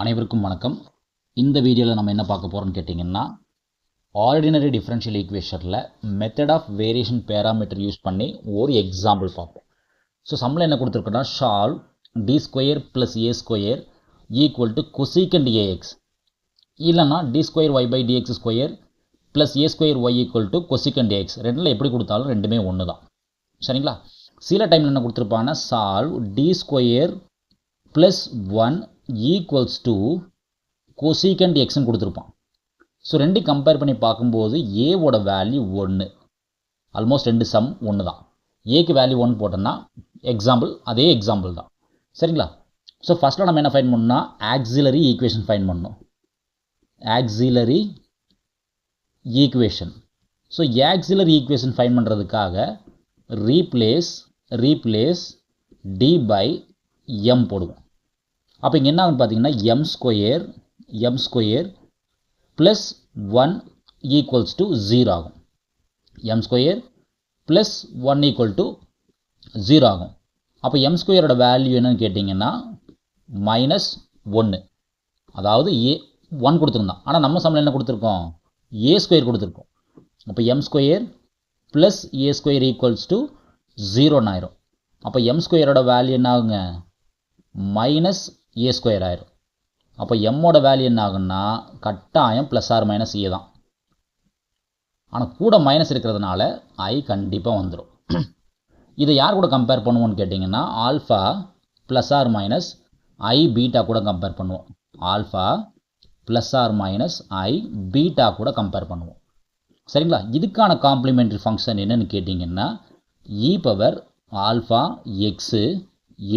அனைவருக்கும் வணக்கம். இந்த வீடியோவில் நம்ம என்ன பார்க்க போகிறோம்னு கேட்டிங்கன்னா, ஆர்டினரி டிஃபரன்ஷியல் ஈக்குவேஷனில் method of variation parameter use பண்ணி ஒரு எக்ஸாம்பிள் பார்ப்போம். ஸோ சம்மில் என்ன கொடுத்துருக்கோன்னா, solve D square plus A square equal to cosecant A X, இல்லைனா D square Y by D X square plus A square Y equal to cosecant A X. ரெண்டில் எப்படி கொடுத்தாலும் ரெண்டுமே ஒன்று தான், சரிங்களா? சில டைமில் என்ன கொடுத்துருப்பாங்கன்னா, solve D square plus 1 equals to cosecant எக்ஸ்ன்னு கொடுத்துருப்பான். ஸோ ரெண்டு கம்பேர் பண்ணி பார்க்கும்போது ஏவோட வேல்யூ 1, ஆல்மோஸ்ட் ரெண்டு சம் ஒன்று தான். ஏக்கு வேல்யூ 1 போட்டோன்னா எக்ஸாம்பிள் அதே எக்ஸாம்பிள் தான், சரிங்களா? ஸோ ஃபஸ்ட்டில் நம்ம என்ன ஃபைன் பண்ணோம்னா, ஆக்சிலரி ஈக்குவேஷன் ஃபைன் பண்ணோம். Auxiliary equation. So auxiliary equation fine பண்ணுறதுக்காக ரீப்ளேஸ் டி பை எம் போடுவோம். அப்போ இங்கே என்ன ஆகுன்னு பார்த்தீங்கன்னா, M square plus 1 equals to 0 ஆகும். M square plus 1 equal to 0 ஆகும். அப்போ எம் ஸ்கொயரோட வேல்யூ என்னன்னு கேட்டிங்கன்னா -1, அதாவது ஏ 1 கொடுத்துருந்தோம். ஆனால் நம்ம சம்மில் என்ன கொடுத்துருக்கோம், ஏ ஸ்கொயர் கொடுத்துருக்கோம். அப்போ M square plus A square equals to 0 ஆயிரும். அப்போ எம் ஸ்கொயரோட வேல்யூ என்ன ஆகுங்க, மைனஸ் ஏ ஸ்கொயர் ஆயிரும். அப்போ எம்மோட வேல்யூ என்ன ஆகுன்னா, கட்டாயம் ப்ளஸ் ஆர் மைனஸ் ஏ தான். ஆனால் கூட மைனஸ் இருக்கிறதுனால ஐ கண்டிப்பாக வந்துடும். இதை யார் கூட கம்பேர் பண்ணுவோம்னு கேட்டிங்கன்னா, alpha plus R minus I beta கூட கம்பேர் பண்ணுவோம். Alpha plus R minus I beta கூட கம்பேர் பண்ணுவோம், சரிங்களா? இதுக்கான காம்ப்ளிமெண்ட்ரி ஃபங்க்ஷன் என்னன்னு கேட்டிங்கன்னா, E power alpha X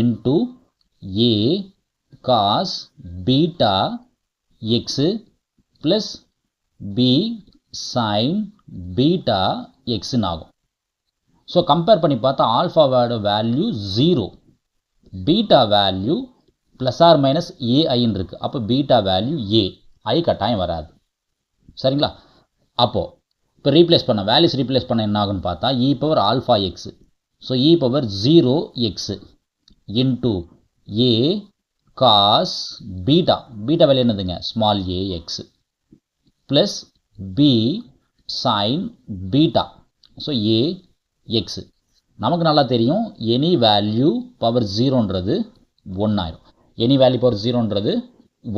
into A cos beta X plus B sine beta எக்ஸுன்னு ஆகும். ஸோ கம்பேர் பண்ணி பார்த்தா ஆல்ஃபாவோட value 0, beta value plus R minus ஏஐன்னு இருக்குது. அப்போ பீட்டா வேல்யூ ஏ, ஐ கட்டாயம் வராது, சரிங்களா? அப்போது இப்போ வேல்யூஸ் ரீப்ளேஸ் பண்ண என்ன ஆகுன்னு பார்த்தா, E power alpha X, so E power 0 X into A cos beta value என்னதுங்க, small A X plus B sine beta, so A X. நமக்கு நல்லா தெரியும் எனி வேல்யூ பவர் 0ன்றது 1 ஆயிரும். எனி வேல்யூ பவர் 0ன்றது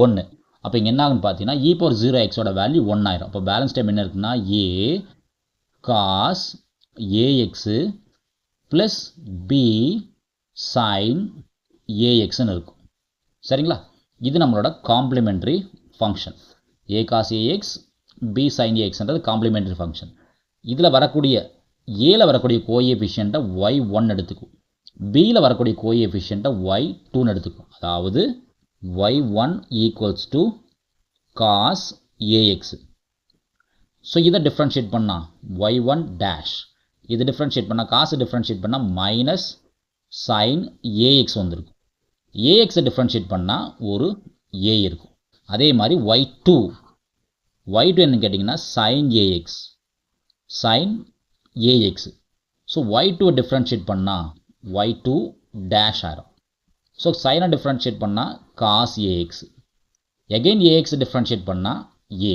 1. அப்போ இங்கே என்ன ஆகுன்னு பார்த்தீங்கன்னா, இ பவர் 0 எக்ஸோட வேல்யூ 1 ஆயிரும். அப்போ பேலன்ஸ் டைம் என்ன இருக்குன்னா, A cos A X plus B sine ஏஎக்ஸ்ன்னு இருக்கும், சரிங்களா? இது நம்மளோட complementary function. A cos A X B sine ஏஎக்ஸ்ன்றது காம்ப்ளிமெண்ட்ரி ஃபங்க்ஷன். இதில் வரக்கூடிய ஏல வரக்கூடிய கோஎஃபிஷியண்ட்டை y1 எடுத்துக்கும், பியில் வரக்கூடிய கோஎஃபிஷியண்ட்டை y2ன்னு எடுத்துக்கும். அதாவது y1 equals to cos a x. So இதை டிஃப்ரென்ஷியேட் பண்ணால் y1 டேஷ், இது டிஃப்ரென்ஷியேட் பண்ணால் காசு டிஃப்ரென்ஷியேட் பண்ணால் மைனஸ் சைன் ஏஎக்ஸ் வந்துருக்கும். ஏஎக்ஸை டிஃப்ரென்ஷியேட் பண்ணால் ஒரு ஏ இருக்கும். அதே மாதிரி y2 என்னன்னு கேட்டிங்கன்னா sin ax. So y2 differentiate பண்ணால் y2 டேஷ் ஆயிரும். ஸோ சைனை டிஃப்ரென்ஷியேட் பண்ணால் cos a x, again a x differentiate பண்ணால் ஏ.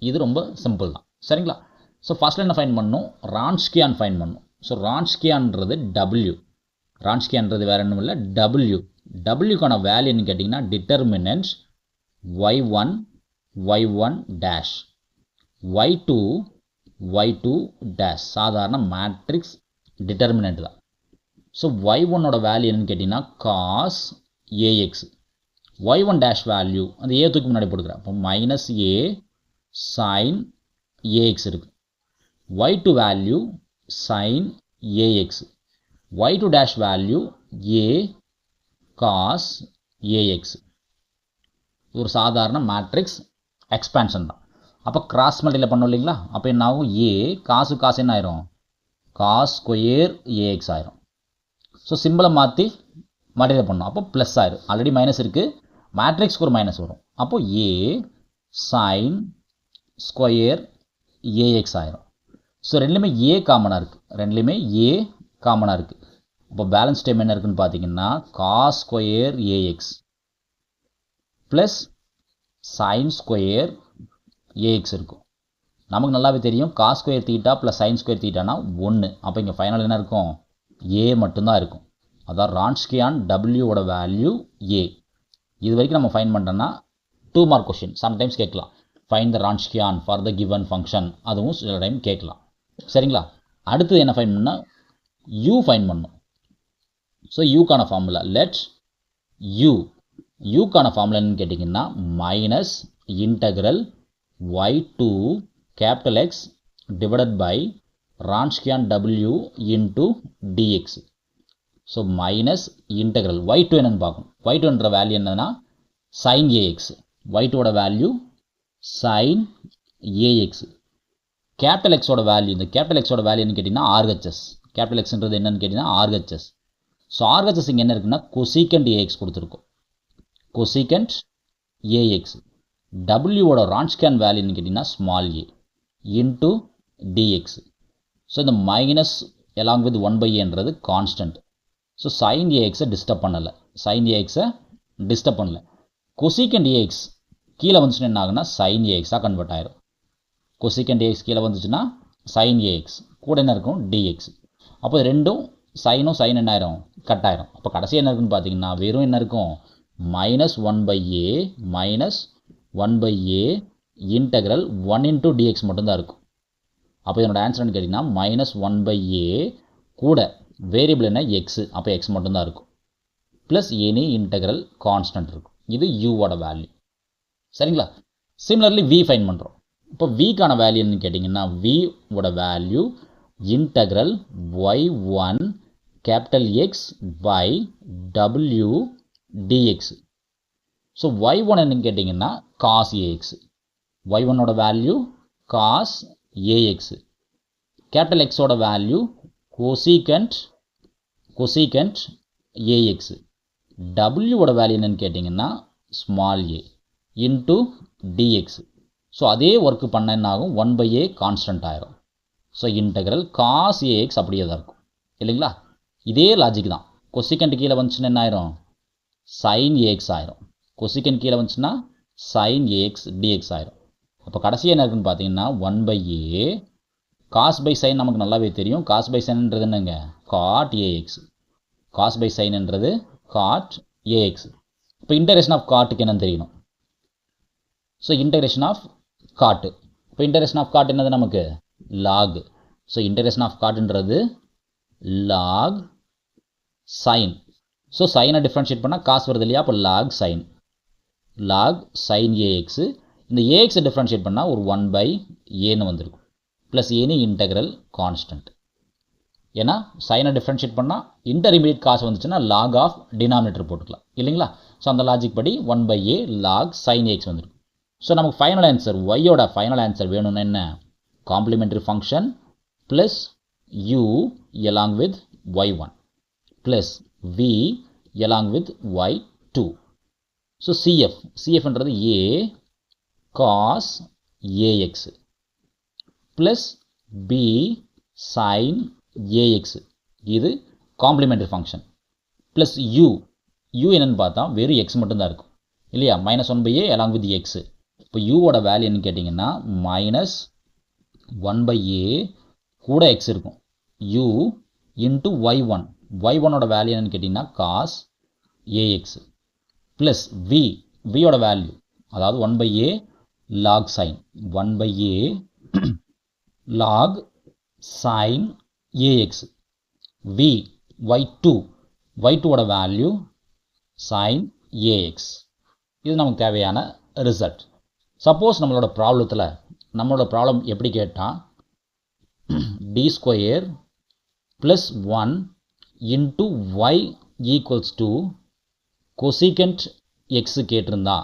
இது ரொம்ப சிம்பிள் தான், சரிங்களா? ஸோ ஃபஸ்ட்டில் என்ன ஃபைன் பண்ணணும், ரான்ஸ்கியான் ஃபைன் பண்ணணும். ஸோ ரான்ஸ்கியான்றது டபிள்யூ, ரான்ஸ்கியான்றது வேறு ஒன்றும் இல்லை, டபிள்யூக்கான வேல்யூ என்னன்னு கேட்டிங்கன்னா, determinant y1 dash, y2 dash, சாதாரண மேட்ரிக்ஸ் டிட்டர்மினன்ட் தான். ஸோ y1ஓட வேல்யூ என்னன்னு கேட்டிங்கன்னா cos ax, y1 dash value அந்த ஏ தூக்கி முன்னாடி போட்டுக்கிறேன். அப்போ மைனஸ் ஏ சைன் ஏஎக்ஸ் இருக்குது. y2 value sine A X, y2 dash value A cos A X. ஒரு சாதாரண மேட்ரிக்ஸ் எக்ஸ்பேன்ஷன் தான். அப்போ கிராஸ் மல்டியில் பண்ணோம் இல்லைங்களா? அப்போ என்ன ஆகும், ஏ காசு என்ன ஆயிரும், காஸ் ஸ்கொயர் ஏஎக்ஸ் ஆயிரும். ஸோ சிம்பிளை மாற்றி மல்டியில் பண்ணோம், அப்போ ப்ளஸ் ஆயிரும். ஆல்ரெடி மைனஸ் இருக்குது, மேட்ரிக்ஸ்க்கு ஒரு மைனஸ் வரும். அப்போது ஏ சைன் ஸ்கொயர் ஏஎக்ஸ் ஆயிரும். ஸோ ரெண்டுலேயுமே ஏ காமனாக இருக்குது, அப்போ பேலன்ஸ் டைம் என்ன இருக்குன்னு பார்த்தீங்கன்னா, cos square A X plus sine square A X இருக்கும். நமக்கு நல்லாவே தெரியும் cos square theta plus sine square தீட்டானா 1. அப்போ இங்கே ஃபைனல் என்ன இருக்கும்? ஏ மட்டும்தான் இருக்கும். அதான் ரான்ஸ்கியான் டபிள்யூவோட வேல்யூ ஏ. இது வரைக்கும் நம்ம ஃபைன் பண்ணுறோன்னா 2 மார்க் கொஷின் சம்டைம்ஸ் கேட்கலாம். Find the Wronskian for the given function, அதுவும் சில டைம் கேட்கலாம். சரிங்களா? அடுத்தது என்ன ஃபைன் பண்ணால் யூ ஃபைன் பண்ணணும். ஸோ யூக்கான ஃபார்முலா லெட் யூக்கான ஃபார்முலா என்னன்னு கேட்டிங்கன்னா minus integral y2 capital X divided by Wronskian W into dx. ஸோ மைனஸ் இன்டகிரல் y2 என்னன்னு பார்க்கணும். y2ன்ற வேல்யூ என்னன்னா sin ax. y2ஓட வேல்யூ sin ax. கேபிட்டல் எக்ஸோட வேல்யூ, இந்த கேபிட்டல் எக்ஸோட வேல்யூ என்னன்னு கேட்டிங்கன்னா ஆர்ஹெச்எஸ். கேபிட்டல் எக்ஸ்ன்றது என்னன்னு கேட்டிங்கன்னா ஆர்ஹெச்எஸ். ஸோ ஆர்ஹெச்எஸ் இங்கே என்ன இருக்குன்னா கொசீக்கண்ட் ஏஎக்ஸ் கொடுத்துருக்கோம். Cosecant ax. டபிள்யூவோட ரான்ஸ்கியான் வேல்யூன்னு கேட்டிங்கன்னா ஸ்மால் ஏ இன்ட்டு டிஎக்ஸ். ஸோ இந்த மைனஸ் எலாங் வித் 1/aன்றது கான்ஸ்டன்ட். ஸோ சைன் ஏஎக்ஸை டிஸ்டர்ப் பண்ணலை. கொசீக்கண்ட் ஏஎக்ஸ் கீழே வந்துச்சுன்னா என்ன ஆகுனா சைன் ஏஎக்ஸாக கன்வெர்ட் ஆயிரும். கொசீக்கண்ட் ஏஎக்ஸ் கீழே வந்துச்சுன்னா சைன் ஏஎக்ஸ் கூட என்ன இருக்கும் டிஎக்ஸ். அப்போ ரெண்டும் சைனும் சைன் என்ன ஆயிரும்? கட் ஆயிரும். அப்போ கடைசி என்ன இருக்குன்னு பார்த்தீங்கன்னா வெறும் என்ன இருக்கும்? Minus 1/a integral 1 into dx மட்டும்தான் இருக்கும். அப்போ இதனோட ஆன்சர்னு கேட்டிங்கன்னா மைனஸ் 1/a கூட வேரியபிள் என்ன எக்ஸு, அப்போ எக்ஸ் மட்டும்தான் இருக்கும். ப்ளஸ் எனி இன்டகிரல் கான்ஸ்டன்ட் இருக்கும். இது யூவோட வேல்யூ. சரிங்களா? சிமிலர்லி வி ஃபைன் பண்ணுறோம். இப்போ விக்கான வேல்யூ என்னன்னு கேட்டிங்கன்னா வியோட value integral y1 capital X by W dx. So y1 என்னன்னு கேட்டிங்கன்னா காஸ் ஏஎக்ஸ். y1ஓட வேல்யூ காஸ் ஏஎக்ஸ். கேபிட்டல் எக்ஸோட வேல்யூ கொசீக்கண்ட் ஏஎக்ஸ். டபிள்யூவோட வேல்யூ என்னன்னு கேட்டிங்கன்னா ஸ்மால் ஏ இன்ட்டு டிஎக்ஸ். ஸோ அதே ஒர்க்கு பண்ண என்ன ஆகும்? 1/a கான்ஸ்டன்ட் ஆயிரும். ஸோ இன்டகிரல் காஸ் ஏஎக்ஸ் அப்படியே தான் இருக்கும் இல்லைங்களா? இதே லாஜிக் தான். கொசீக்கண்ட் கீழே வந்துச்சுன்னா என்ன ஆயிரும்? சைன் ஏஎக்ஸ் ஆயிரும். கொசீக்கண்ட் கீழே வந்துச்சுன்னா சைன் ஏஎக்ஸ் டிஎக்ஸ் ஆயிரும். அப்போ கடைசியாக என்ன இருக்குன்னு பார்த்தீங்கன்னா 1/a காஸ் பை சைன் நமக்கு நல்லாவே தெரியும். காஸ் பை சைன்ன்றது என்னங்க? Cot ax. காஸ் பை சைன்ன்றது காட் ஏஎக்ஸ். இப்போ இன்டகிரேஷன் ஆஃப் காட்டுக்கு என்னன்னு தெரியணும். ஸோ இன்டகிரேஷன் ஆஃப் காட்டு. இப்போ இன்டகிரேஷன் ஆஃப் காட் என்னது நமக்கு? லாக். ஸோ இன்டகிரேஷன் ஆஃப் காட்டுன்றது லாக் சைன். ஸோ சைனை டிஃப்ரென்ஷியேட் பண்ணால் காசு வருது இல்லையா? அப்போ லாக் சைன் ஏஎக்ஸு. இந்த ஏஎக்ஸை டிஃப்ரென்ஷியேட் பண்ணால் ஒரு 1/aன்னு வந்திருக்கும். Plus any integral constant. ஏன்னா சைனை டிஃப்ரென்ஷியேட் பண்ணால் இன்டர்மீடியட் காசு வந்துச்சுன்னா லாக் ஆஃப் டினாமினேட்டர் போட்டுக்கலாம் இல்லைங்களா? ஸோ அந்த லாஜிக் படி 1/a லாக் சைன் ஏஎக்ஸ் வந்துருக்கும். ஸோ நமக்கு ஃபைனல் ஆன்சர் ஒய்யோட ஃபைனல் ஆன்சர் வேணும்னா என்ன? Complementary function plus u along with y1 plus v along with y2. So சிஎஃப்ன்றது a cos ax plus b sine ax. இது complementary function plus u என்னன்னு பார்த்தா வெறும் எக்ஸ் மட்டும்தான் இருக்கும் இல்லையா? Minus 1/a along with X. இப்போ யூவோட வேல்யூ என்னன்னு கேட்டிங்கன்னா மைனஸ் 1/a கூட எக்ஸ் இருக்கும். யூ இன்ட்டு y1ஓட வேல்யூ என்னன்னு கேட்டிங்கன்னா காஸ் ஏஎக்ஸ் ப்ளஸ் வியோட வேல்யூ அதாவது 1/a log sine 1/a log sine ax. y2ஓட வேல்யூ சைன் ஏஎக்ஸ். இது நமக்கு தேவையான ரிசல்ட். சப்போஸ் நம்மளோட ப்ராப்ளம் எப்படி கேட்டால் d² + 1 into y equals to cosecant x கேட்டிருந்தா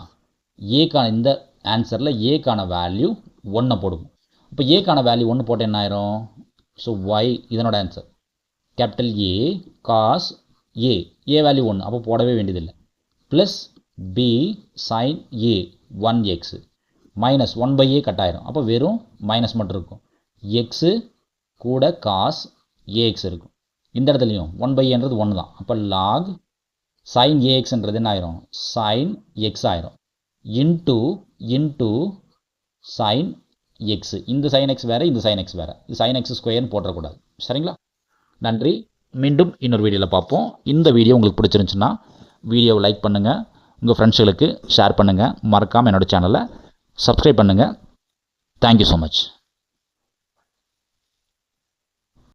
ஏக்கான இந்த ஆன்சரில் ஏக்கான வேல்யூ 1 போடுவோம். இப்போ ஏக்கான வேல்யூ 1 போட்டு என்ன ஆயிரும்? ஸோ y இதனோட answer capital a cos a value 1 அப்போ போடவே வேண்டியதில்லை. Plus b sine a 1x minus 1/a cut ஆயிரும். அப்போ வெறும் மைனஸ் மட்டும் இருக்கும். எக்ஸு கூட காஸ் ஏஎக்ஸ் இருக்கும். இந்த இடத்துலையும் 1/aன்றது 1 தான். அப்போ லாக் சைன் ஏஎக்ஸ்ன்றது என்ன ஆயிரும்? சைன் எக்ஸ் ஆயிரும். Into sin x. இந்த sin x வேறு, இந்த sin x வேறு. இது sin x ஸ்கொயர்னு போட்டுறக்கூடாது. சரிங்களா? நன்றி. மீண்டும் இன்னொரு வீடியோவில் பார்ப்போம். இந்த வீடியோ உங்களுக்கு பிடிச்சிருந்துச்சுன்னா வீடியோவை லைக் பண்ணுங்கள், உங்கள் ஃப்ரெண்ட்ஸுகளுக்கு ஷேர் பண்ணுங்கள், மறக்காமல் என்னோடய சேனலை சப்ஸ்கிரைப் பண்ணுங்கள். Thank you so much.